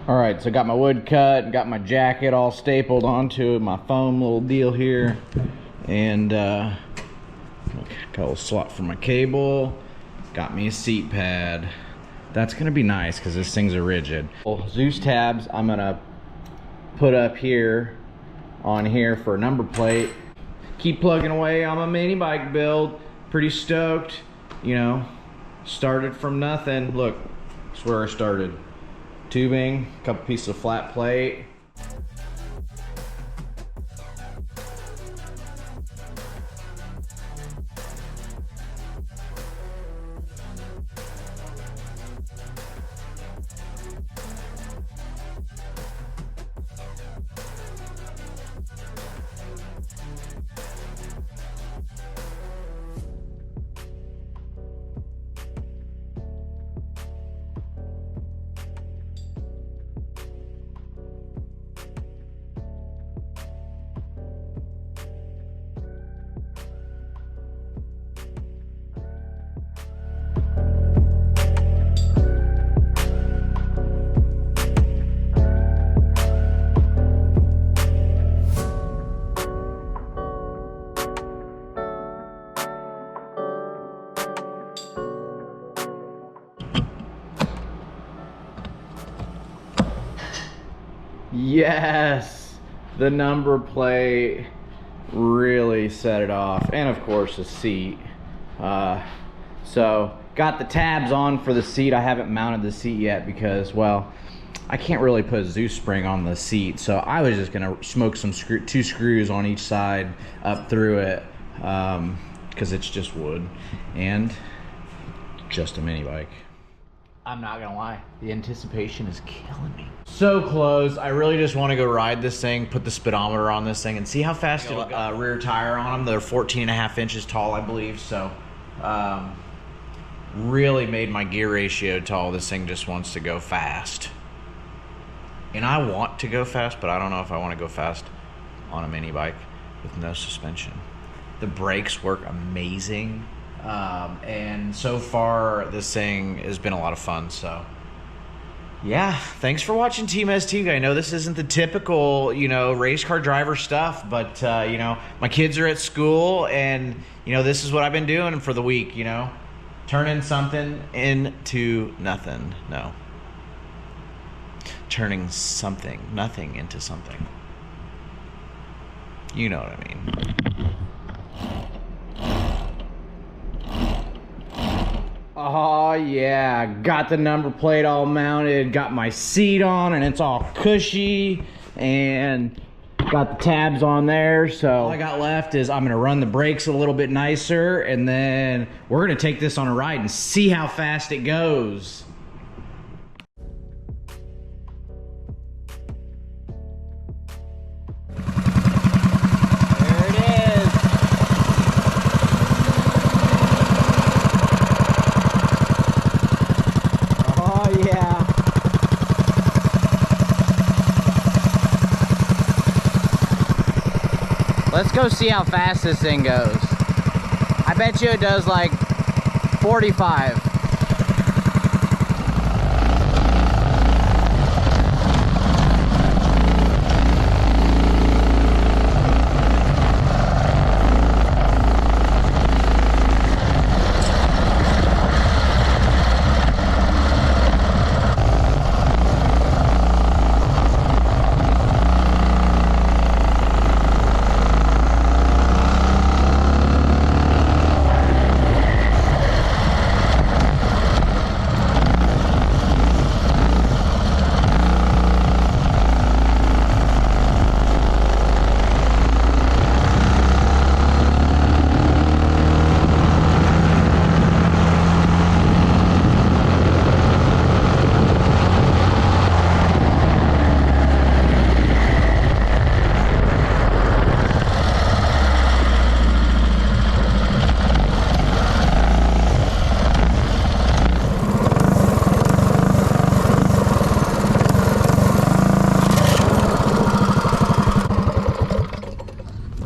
All right, so I got my wood cut, got my jacket all stapled onto my foam little deal here, and got a little slot for my cable. Got me a seat pad. That's gonna be nice because this thing's a rigid. Zeus tabs I'm gonna put up here on here for a number plate. Keep plugging away on my mini bike build. Pretty stoked, you know. Started from nothing. Look, that's where I started. Tubing, a couple pieces of flat plate. Yes, the number plate really set it off, and of course the seat. So got the tabs on for the seat. I haven't mounted the seat yet because, well, I can't really put a Zeus spring on the seat, so I was just gonna smoke some two screws on each side up through it, because it's just wood and just a mini bike. I'm not gonna lie, the anticipation is killing me. So close. I really just want to go ride this thing, put the speedometer on this thing, and see how fast it'll go. Rear tire on them. They're 14.5 inches tall, I believe. So, really made my gear ratio tall. This thing just wants to go fast. And I want to go fast, but I don't know if I want to go fast on a mini bike with no suspension. The brakes work amazing. And so far this thing has been a lot of fun. So yeah, thanks for watching TmezTv I. I know this isn't the typical, you know, race car driver stuff, but you know, my kids are at school, and you know, this is what I've been doing for the week, you know, turning something into nothing. No, turning nothing into something. You know what I mean. Oh yeah, got the number plate all mounted, got my seat on, and it's all cushy, and got the tabs on there. So all I got left is I'm gonna run the brakes a little bit nicer, and then we're gonna take this on a ride and see how fast it goes. Let's go see how fast this thing goes. I bet you it does like 45.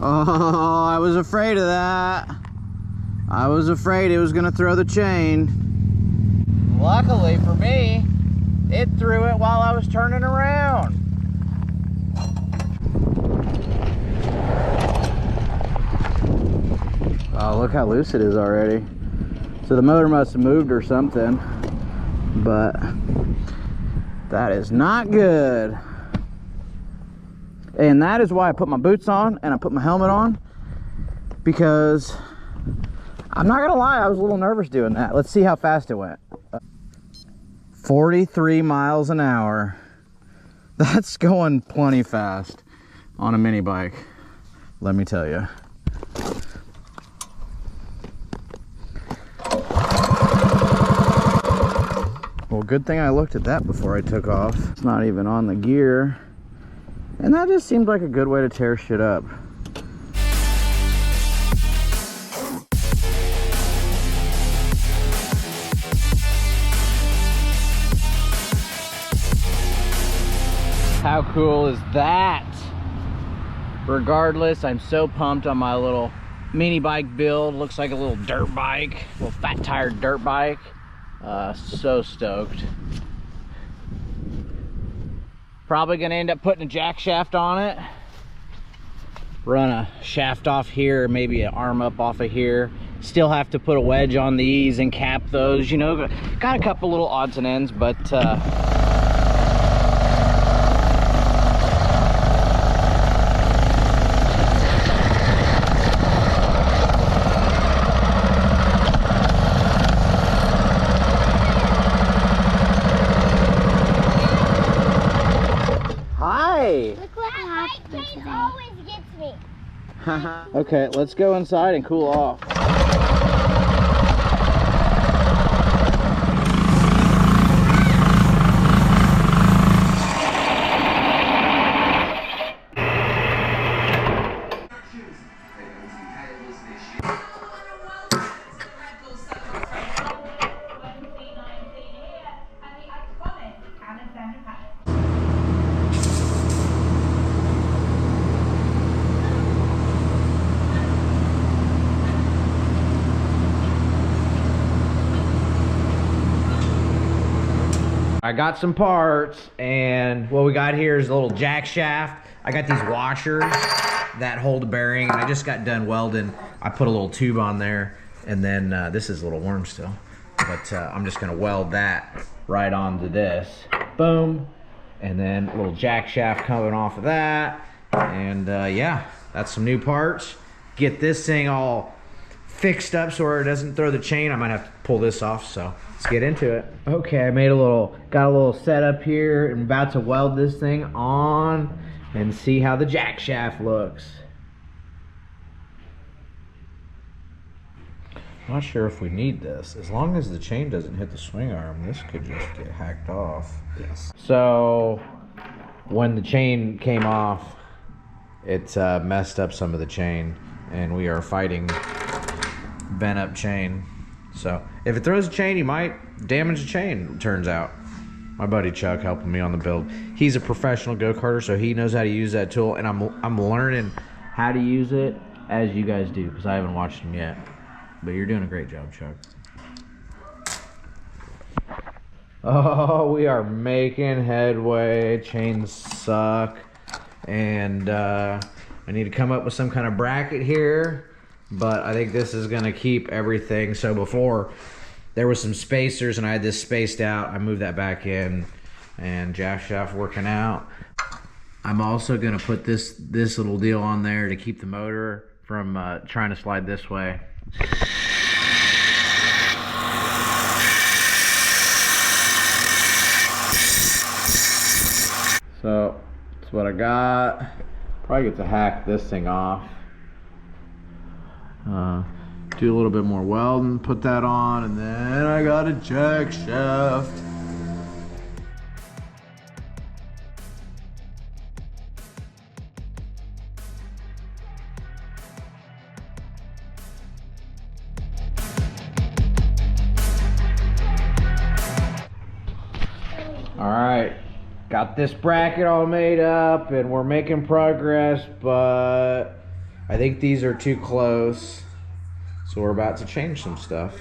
Oh, I was afraid of that. I was afraid it was gonna throw the chain. Luckily for me, It threw it while I was turning around. Oh, look how loose it is already. So the motor must have moved or something, but that is not good. And that is why I put my boots on and I put my helmet on, because I'm not gonna lie, I was a little nervous doing that. Let's see how fast it went. 43 miles an hour. That's going plenty fast on a mini bike, let me tell you. Well, good thing I looked at that before I took off. It's not even on the gear. And that just seemed like a good way to tear shit up. How cool is that? Regardless, I'm so pumped on my little mini bike build. Looks like a little dirt bike, a little fat tired dirt bike. So stoked. Probably gonna end up putting a jack shaft on it. Run a shaft off here, maybe an arm up off of here. Still have to put a wedge on these and cap those, you know. Got a couple little odds and ends, but Look what happened today. Always gets me. okay, let's go inside and cool off. I got some parts, and what we got here is a little jack shaft. I got these washers that hold the bearing, and I just got done welding. I put a little tube on there, and then this is a little warm still, but I'm just gonna weld that right onto this. Boom, and then a little jack shaft coming off of that, and yeah, that's some new parts. Get this thing all fixed up so it doesn't throw the chain. I might have to pull this off, so let's get into it. Okay, I got a little setup here. I'm about to weld this thing on and see how the jack shaft looks. I'm not sure if we need this. As long as the chain doesn't hit the swing arm, this could just get hacked off. Yes. So when the chain came off, it messed up some of the chain, and we are fighting bent up chain. So if it throws a chain, you might damage the chain, turns out. My buddy Chuck helping me on the build. He's a professional go-karter, so he knows how to use that tool, and I'm learning how to use it as you guys do, because I haven't watched him yet. But you're doing a great job, Chuck. Oh, we are making headway. Chains suck. And I need to come up with some kind of bracket here, but I think this is gonna keep everything. So before, there was some spacers and I had this spaced out. I moved that back in, and jack shaft working out. I'm also gonna put this little deal on there to keep the motor from trying to slide this way. So that's what I got. Probably get to hack this thing off. Do a little bit more welding, put that on, and then I got a jack shaft. All right, got this bracket all made up and we're making progress, but I think these are too close. So we're about to change some stuff.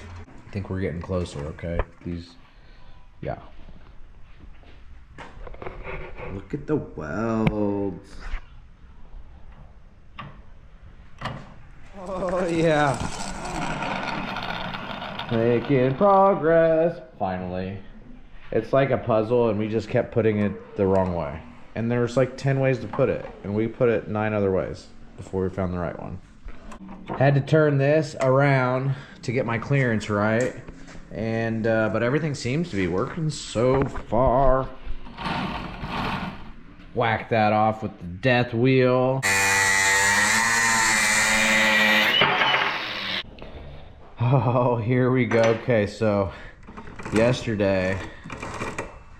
I think we're getting closer, okay? These, yeah. Look at the welds. Oh, yeah. Making progress. Finally. It's like a puzzle, and we just kept putting it the wrong way. And there's like 10 ways to put it, and we put it 9 other ways before we found the right one. Had to turn this around to get my clearance right, and but everything seems to be working so far. Whack that off with the death wheel. Oh, here we go. Okay, so yesterday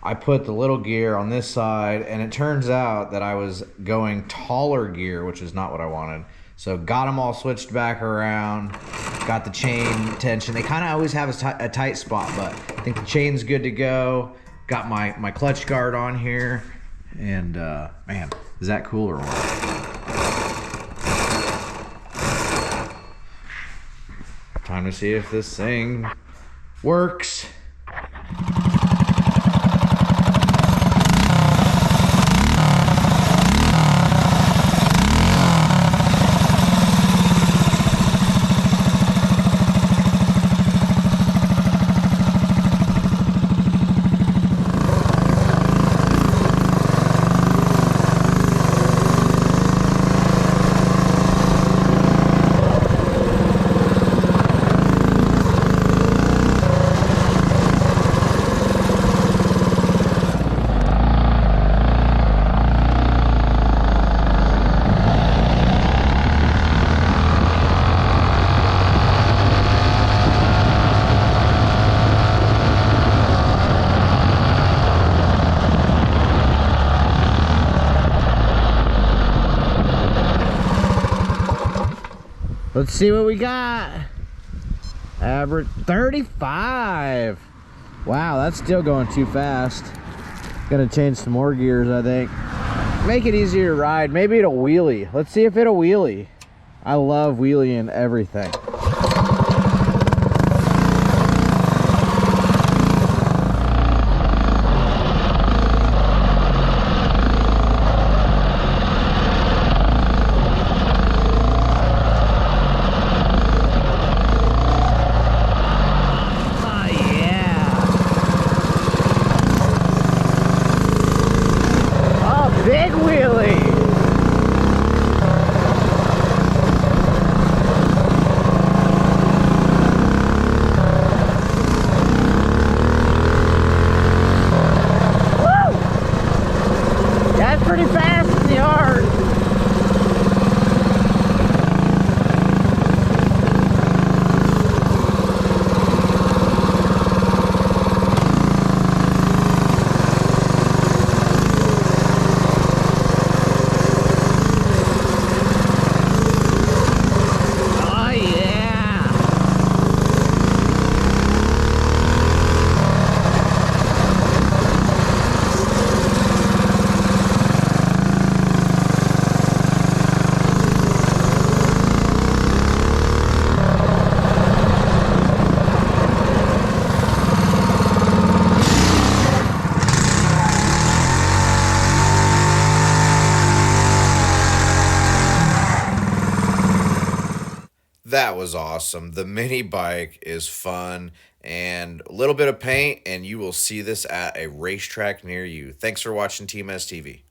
I put the little gear on this side, and it turns out that I was going taller gear, which is not what I wanted. So got them all switched back around, got the chain tension. They kind of always have a tight spot, but I think the chain's good to go. Got my clutch guard on here, and man, is that cool or what? Time to see if this thing works. Let's see what we got. Average 35. Wow, that's still going too fast. Gonna change some more gears, I think. Make it easier to ride. Maybe it'll wheelie. Let's see if it'll wheelie. I love wheeling everything. Big wheelie. Woo! That's pretty fast in the yard. That was awesome. The mini bike is fun, and a little bit of paint and you will see this at a racetrack near you. Thanks for watching TmezTv.